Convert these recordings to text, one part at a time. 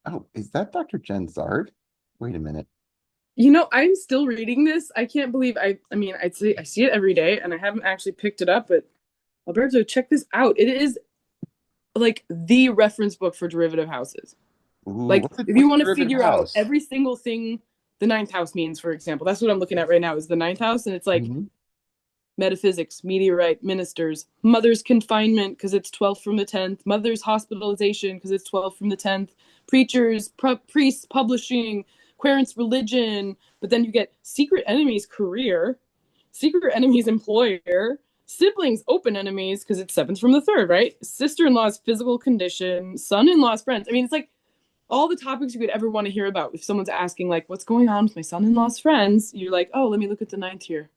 Oh, is that Dr. Jen Zard? Wait a minute. I'm still reading this. I can't believe I mean, I see it every day and I haven't actually picked it up, but Alberto, check this out. It is like the reference book for derivative houses. Ooh, Like if what's you a want to derivative figure out house? every single thing the ninth house means, for example, that's what I'm looking at right now is the ninth house. And it's like Hmm. metaphysics, meteorite, ministers, mother's confinement because it's 12th from the 10th, mother's hospitalization because it's 12th from the 10th, preachers, priests, publishing, querent's religion, but then you get secret enemies career, secret enemies employer, siblings open enemies because it's 7th from the 3rd, right? Sister-in-law's physical condition, son-in-law's friends. I mean, it's like all the topics you could ever want to hear about. If someone's asking like what's going on with my son-in-law's friends, you're like, oh, let me look at the ninth here,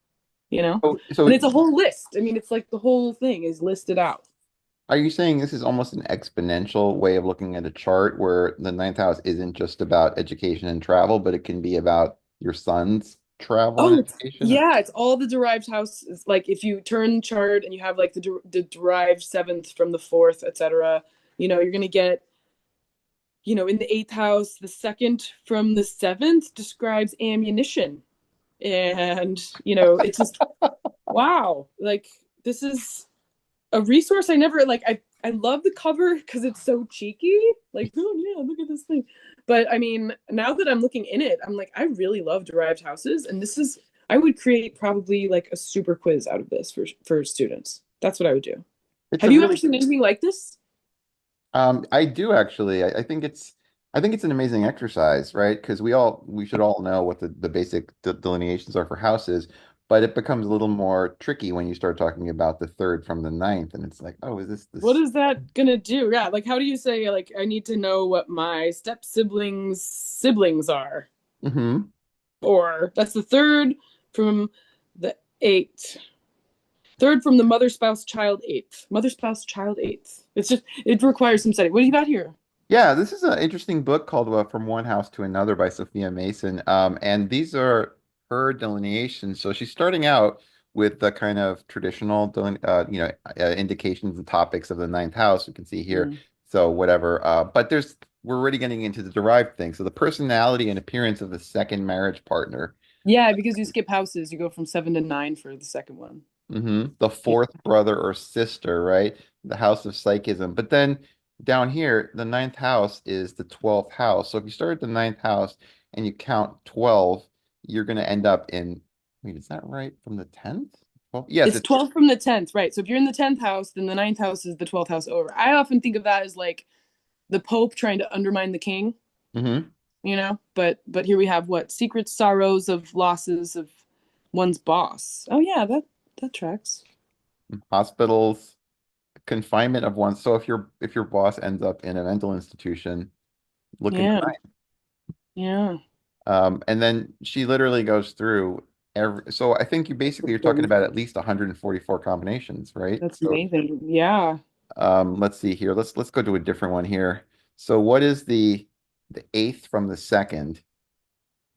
you know? So And it's a whole list. I mean, it's like the whole thing is listed out. are you saying this is almost an exponential way of looking at a chart where the ninth house isn't just about education and travel, but it can be about your son's travel and Oh, education? yeah, it's all the derived houses. Like if you turn chart and you have like the derived seventh from the fourth, etc., you're gonna get, in the eighth house, the second from the seventh describes ammunition. And, it's just wow. Like this is a resource I never like. I love the cover because it's so cheeky. Like, oh yeah, look at this thing. But I mean, now that I'm looking in it, I'm like, I really love derived houses, and this is I would create probably like a super quiz out of this for students. That's what I would do. It's Have a you ever really seen anything like this? I do actually. I think it's an amazing exercise, right? Because we should all know what the basic delineations are for houses, but it becomes a little more tricky when you start talking about the third from the ninth, and it's like, oh, is this What this? is that gonna do? Yeah, like how do you say like I need to know what my step siblings are? Hmm. Or that's the third from the eighth. Third from the mother, spouse, child, eighth. Mother, spouse, child, eighth. It requires some study. What do you got here? Yeah, this is an interesting book called From One House to Another by Sophia Mason. And these are her delineations. So she's starting out with the kind of traditional, indications and topics of the ninth house. We can see here. Mm. So whatever. But we're already getting into the derived thing. So the personality and appearance of the second marriage partner. Yeah, because you skip houses, you go from 7 to 9 for the second one. The Yeah. fourth brother or sister, right? The house of psychism. But then down here, the ninth house is the 12th house. So if you start at the ninth house and you count 12, you're going to end up in, wait, is that right? From the 10th? Well, yes, It's it's 12 from the 10th, right? So if you're in the 10th house, then the ninth house is the 12th house over. I often think of that as like the Pope trying to undermine the king, mhm. But here we have what? Secret sorrows of losses of one's boss. Oh yeah, that tracks. Hospitals, confinement of one. So if your boss ends up in a mental institution, look in the Yeah. ninth. Yeah. And then she literally goes through every, so I think you basically are talking about at least 144 combinations, right? That's So amazing. Yeah. let's see here. Let's go to a different one here. So what is the eighth from the second?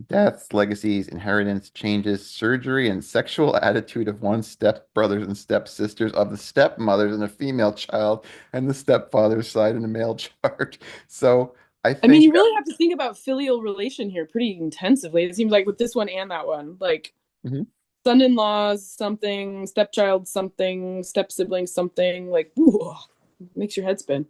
Deaths, legacies, inheritance, changes, surgery, and sexual attitude of one's stepbrothers and stepsisters, of the stepmothers and a female child, and the stepfather's side in a male chart. So I I mean, think you really have to think about filial relation here pretty intensively. It seems like with this one and that one, like Mhm. son-in-laws something, stepchild something, step sibling something, like ooh, makes your head spin.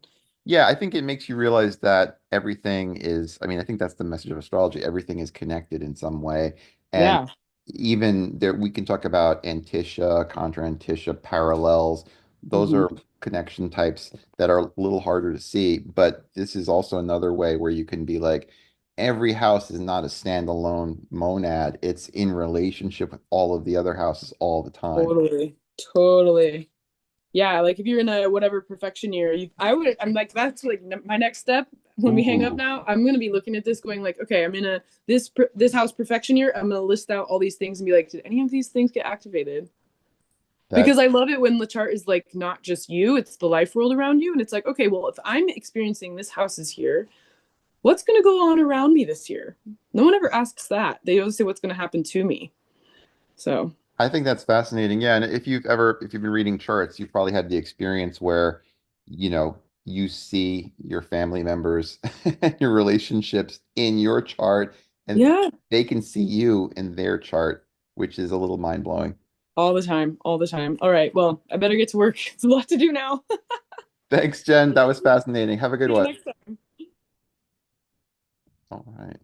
Yeah, I think it makes you realize that everything is, I mean, I think that's the message of astrology. Everything is connected in some way. And Yeah. even there, we can talk about antitia, contra antitia, parallels. Those Hmm. are connection types that are a little harder to see. But this is also another way where you can be like, every house is not a standalone monad. It's in relationship with all of the other houses all the time. Totally. Totally. Yeah, like if you're in a whatever perfection year, I'm like, that's like my next step when we hang up Ooh, now. I'm gonna be looking at this, going like, okay, I'm in this house perfection year. I'm gonna list out all these things and be like, did any of these things get activated? that Because I love it when the chart is like not just you, it's the life world around you, and it's like, okay, well, if I'm experiencing this house is here, what's gonna go on around me this year? No one ever asks that. They always say what's gonna happen to me. So I think that's fascinating. Yeah, and if you've been reading charts, you've probably had the experience where, you know, you see your family members and your relationships in your chart, and Yeah, they can see you in their chart, which is a little mind blowing. all the time, all the time. All right, well, I better get to work. It's a lot to do now. Thanks, Jen. That was fascinating. Have a good See you one. next time. All right.